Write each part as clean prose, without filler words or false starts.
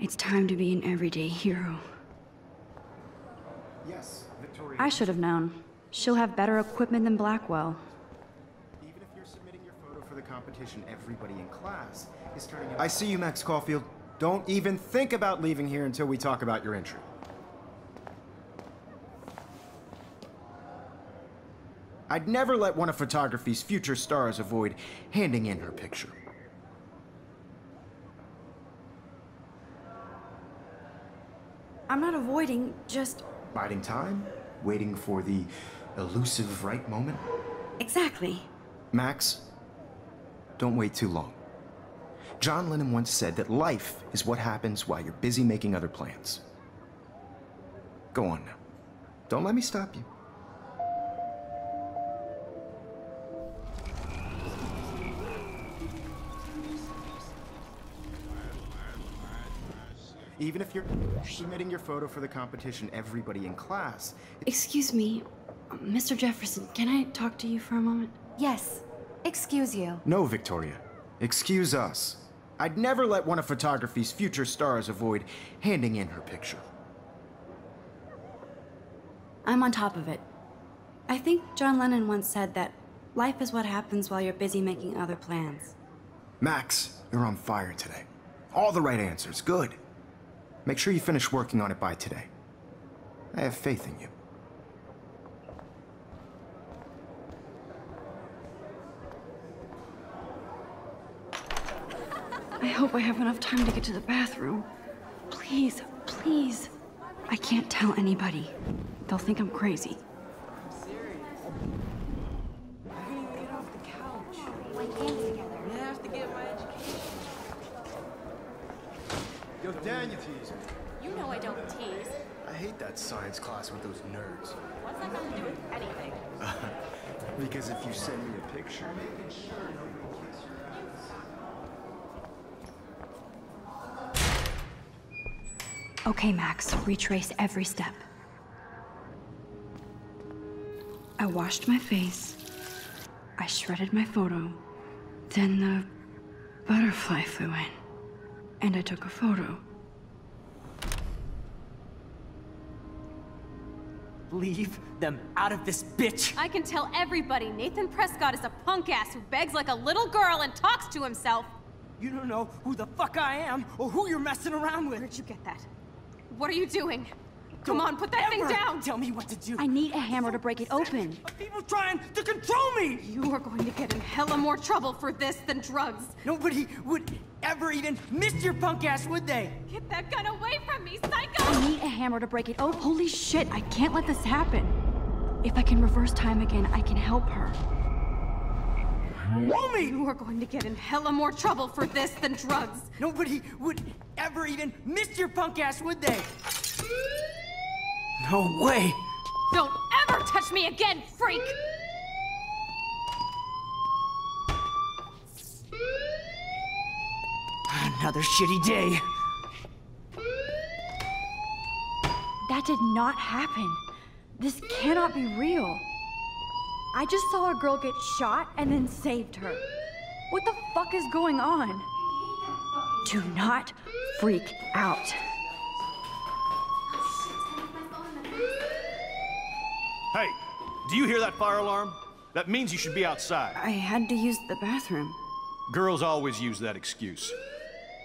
It's time to be an everyday hero. Yes, Victoria. I should have known. She'll have better equipment than Blackwell. Even if you're submitting your photo for the competition, everybody in class is turning out. I see you, Max Caulfield. Don't even think about leaving here until we talk about your entry. I'd never let one of photography's future stars avoid handing in her picture. I'm not avoiding, just... Biding time? Waiting for the elusive right moment? Exactly. Max, don't wait too long. John Lennon once said that life is what happens while you're busy making other plans. Go on now. Don't let me stop you. Even if you're submitting your photo for the competition, everybody in class... Excuse me, Mr. Jefferson, can I talk to you for a moment? Yes. Excuse you. No, Victoria. Excuse us. I'd never let one of photography's future stars avoid handing in her picture. I'm on top of it. I think John Lennon once said that life is what happens while you're busy making other plans. Max, you're on fire today. All the right answers. Good. Make sure you finish working on it by today. I have faith in you. I hope I have enough time to get to the bathroom. Please, please. I can't tell anybody. They'll think I'm crazy. I'm serious. I can't even get off the couch. Like hands together. I have to get my education. Yo, Dan, you tease me. You know I don't tease. I hate that science class with those nerds. What's that got to do with anything? Because if you send me a picture... Okay, Max, retrace every step. I washed my face. I shredded my photo. Then the butterfly flew in. And I took a photo. Leave them out of this bitch! I can tell everybody Nathan Prescott is a punk ass who begs like a little girl and talks to himself. You don't know who the fuck I am or who you're messing around with. Where'd you get that? What are you doing? Come on, put that thing down! Tell me what to do. I need a hammer to break it open. People trying to control me! You are going to get in hella more trouble for this than drugs. Nobody would ever even miss your punk ass, would they? Get that gun away from me, psycho! I need a hammer to break it open. Holy shit, I can't let this happen. If I can reverse time again, I can help her. Homie! You are going to get in hella more trouble for this than drugs. Nobody would ever even miss your punk ass, would they? No way! Don't ever touch me again, freak! Another shitty day. That did not happen. This cannot be real. I just saw a girl get shot and then saved her. What the fuck is going on? Do not freak out. Hey, do you hear that fire alarm? That means you should be outside. I had to use the bathroom. Girls always use that excuse.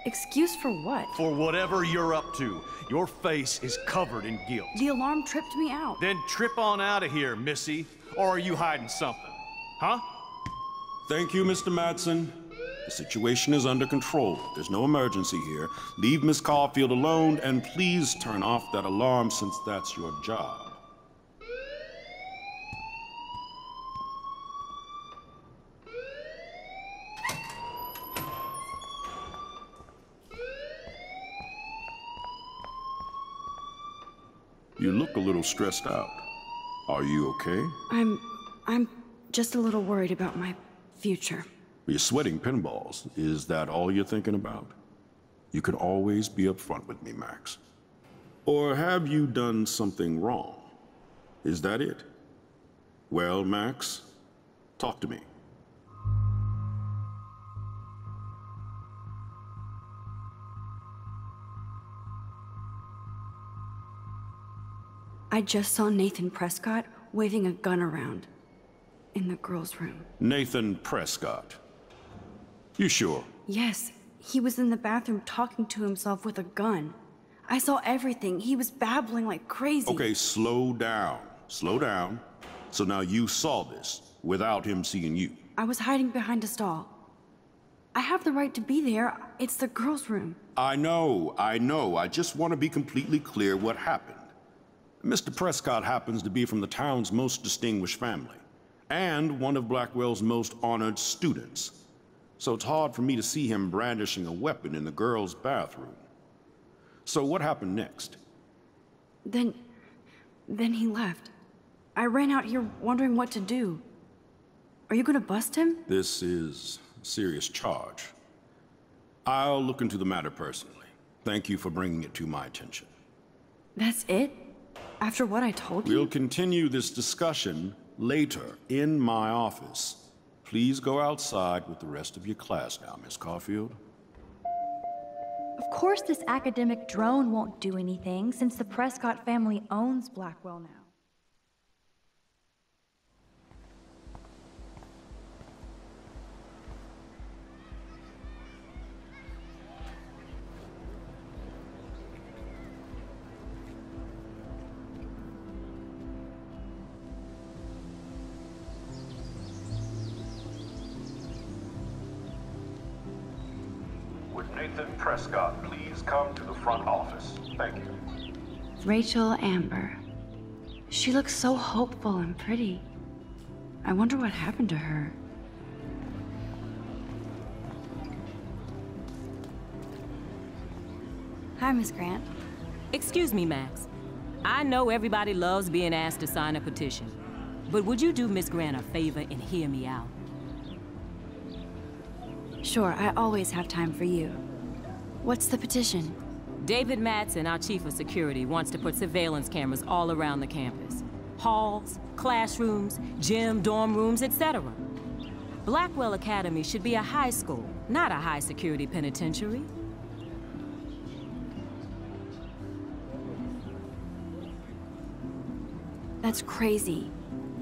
Excuse for what? For whatever you're up to. Your face is covered in guilt. The alarm tripped me out. Then trip on out of here, Missy. Or are you hiding something? Huh? Thank you, Mr. Madsen. The situation is under control. There's no emergency here. Leave Miss Caulfield alone, and please turn off that alarm since that's your job. You look a little stressed out. Are you okay? I'm just a little worried about my future. You're sweating pinballs. Is that all you're thinking about? You can always be upfront with me, Max. Or have you done something wrong? Is that it? Well, Max, talk to me. I just saw Nathan Prescott waving a gun around in the girls' room. Nathan Prescott. You sure? Yes, he was in the bathroom talking to himself with a gun. I saw everything. He was babbling like crazy. Okay, slow down. Slow down. So now you saw this without him seeing you. I was hiding behind a stall. I have the right to be there. It's the girls' room. I know. I just want to be completely clear what happened. Mr. Prescott happens to be from the town's most distinguished family, and one of Blackwell's most honored students. So it's hard for me to see him brandishing a weapon in the girls' bathroom. So what happened next? Then he left. I ran out here wondering what to do. Are you gonna bust him? This is a serious charge. I'll look into the matter personally. Thank you for bringing it to my attention. That's it? After what I told you? We'll continue this discussion later in my office. Please go outside with the rest of your class now, Miss Caulfield. Of course this academic drone won't do anything since the Prescott family owns Blackwell now. Nathan Prescott, please come to the front office. Thank you. Rachel Amber. She looks so hopeful and pretty. I wonder what happened to her. Hi, Miss Grant. Excuse me, Max. I know everybody loves being asked to sign a petition, but would you do Miss Grant a favor and hear me out? Sure, I always have time for you. What's the petition? David Madsen, our chief of security, wants to put surveillance cameras all around the campus. Halls, classrooms, gym, dorm rooms, etc. Blackwell Academy should be a high school, not a high-security penitentiary. That's crazy.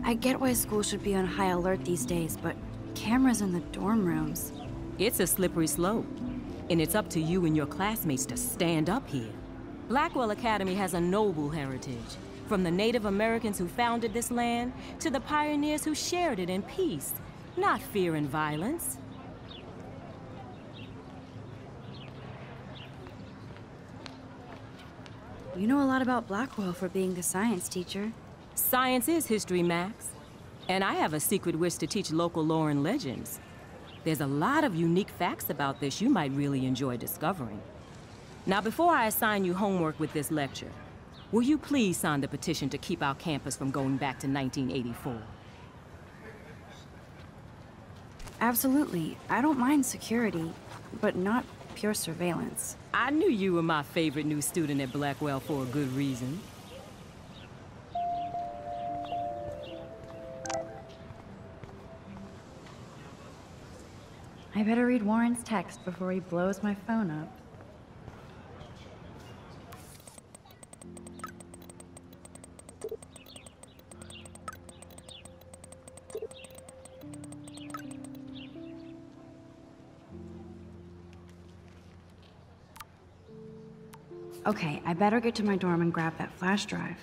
I get why schools should be on high alert these days, but cameras in the dorm rooms... It's a slippery slope, and it's up to you and your classmates to stand up here. Blackwell Academy has a noble heritage, from the Native Americans who founded this land to the pioneers who shared it in peace, not fear and violence. You know a lot about Blackwell for being the science teacher. Science is history, Max. And I have a secret wish to teach local lore and legends. There's a lot of unique facts about this you might really enjoy discovering. Now, before I assign you homework with this lecture, will you please sign the petition to keep our campus from going back to 1984? Absolutely. I don't mind security, but not pure surveillance. I knew you were my favorite new student at Blackwell for a good reason. I better read Warren's text before he blows my phone up. Okay, I better get to my dorm and grab that flash drive.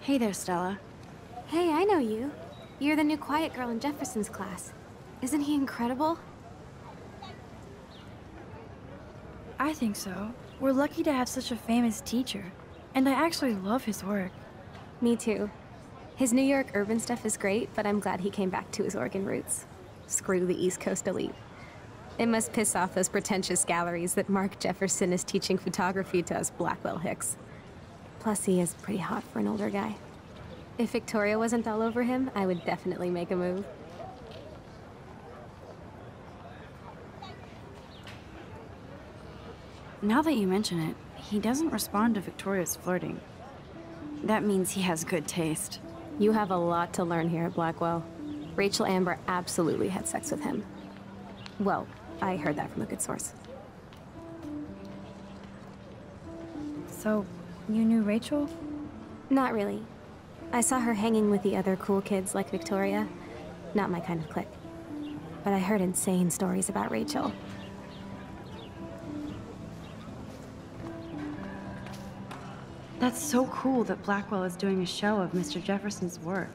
Hey there, Stella. Hey, I know you. You're the new quiet girl in Jefferson's class. Isn't he incredible? I think so. We're lucky to have such a famous teacher. And I actually love his work. Me too. His New York urban stuff is great, but I'm glad he came back to his Oregon roots. Screw the East Coast elite. It must piss off those pretentious galleries that Mark Jefferson is teaching photography to us Blackwell Hicks. Plus, he is pretty hot for an older guy. If Victoria wasn't all over him, I would definitely make a move. Now that you mention it, he doesn't respond to Victoria's flirting. That means he has good taste. You have a lot to learn here at Blackwell. Rachel Amber absolutely had sex with him. Well, I heard that from a good source. So, you knew Rachel? Not really. I saw her hanging with the other cool kids like Victoria. Not my kind of clique. But I heard insane stories about Rachel. That's so cool that Blackwell is doing a show of Mr. Jefferson's work.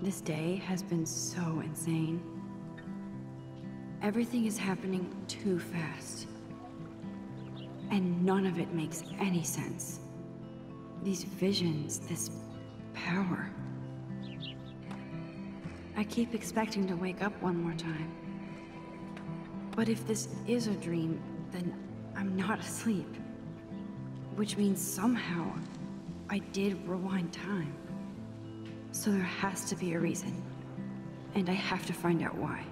This day has been so insane. Everything is happening too fast. And none of it makes any sense. These visions, this power. I keep expecting to wake up one more time. But if this is a dream, then I'm not asleep. Which means somehow I did rewind time. So there has to be a reason. And I have to find out why.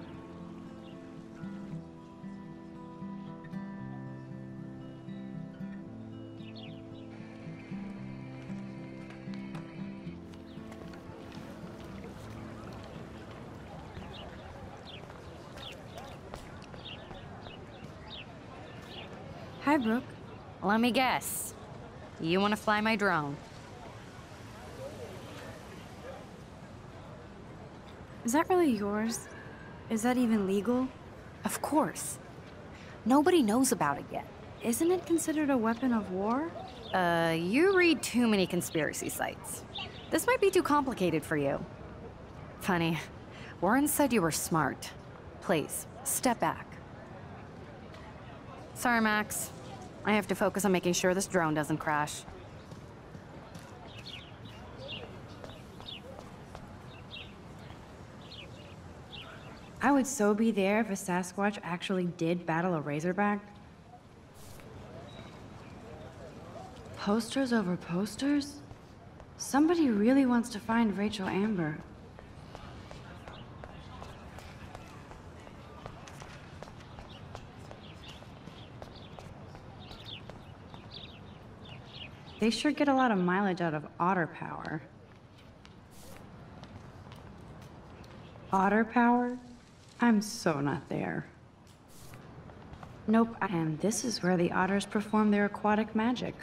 Hi, Brooke. Let me guess. You want to fly my drone? Is that really yours? Is that even legal? Of course. Nobody knows about it yet. Isn't it considered a weapon of war? You read too many conspiracy sites. This might be too complicated for you. Funny, Warren said you were smart. Please, step back. Sorry, Max. I have to focus on making sure this drone doesn't crash. I would so be there if a Sasquatch actually did battle a Razorback. Posters over posters? Somebody really wants to find Rachel Amber. They sure get a lot of mileage out of otter power. Otter power? I'm so not there. Nope, and this is where the otters perform their aquatic magic.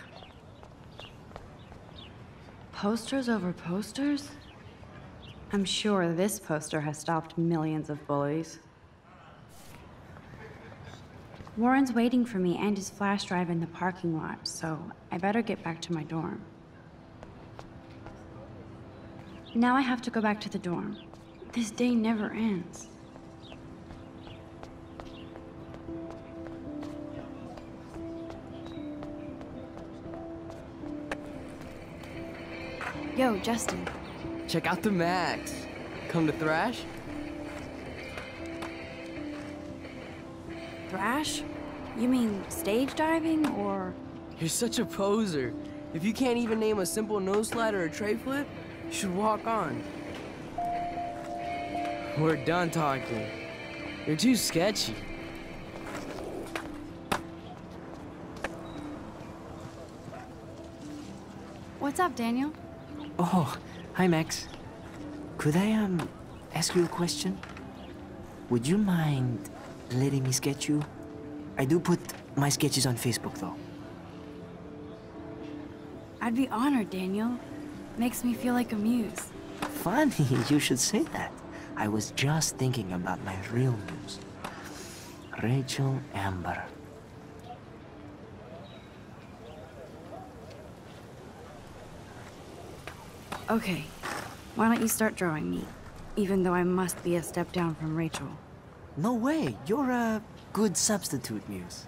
Posters over posters? I'm sure this poster has stopped millions of bullies. Warren's waiting for me and his flash drive in the parking lot, so I better get back to my dorm. Now I have to go back to the dorm. This day never ends. Yo, Justin. Check out the Max. Come to thrash? Thrash? You mean stage diving, or...? You're such a poser. If you can't even name a simple nose slide or a tray flip, you should walk on. We're done talking. You're too sketchy. What's up, Daniel? Oh, hi, Max. Could I, ask you a question? Would you mind letting me sketch you? I do put my sketches on Facebook, though. I'd be honored, Daniel. Makes me feel like a muse. Funny, you should say that. I was just thinking about my real muse. Rachel Amber. Okay, why don't you start drawing me? Even though I must be a step down from Rachel. No way, you're a good substitute muse.